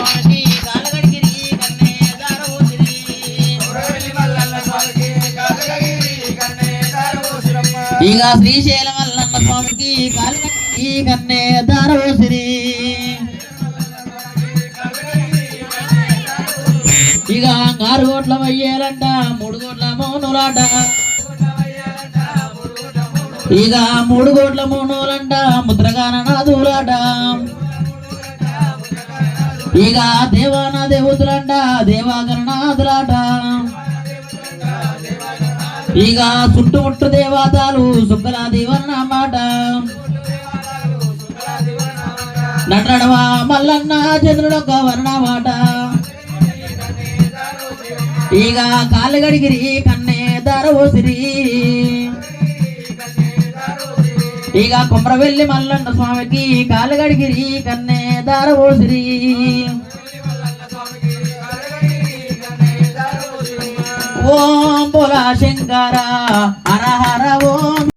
స్వామికి కాలగడిగిరి కన్నే దారవోసిరి ఇక శ్రీశైలం మల్లన్న స్వామికి కాలగడిగిరి కన్నే దారవోసిరి ఇక 6 కోట్ల వయ్యేలంట 3 కోట్ల మౌనులాట ఇక 3 కోట్ల మౌనులంట ముద్రగాన నాదులాట ఇక దేవాన దేవతలంట దేవాగరనాథులాట ఇక చుట్టుముట్టు దేవతలు సుక్కల దీవన్న మాట నటడవా మల్లన్న చంద్రుడొక్క వర్ణమాట ఇక కాలుగడిగిరి కన్నే దారవోసిరి ఇక కొమరవెల్లి మల్లన్న స్వామికి కాలుగడిగిరి కన్నే దారవోసిరి ఓం బోలా శంకర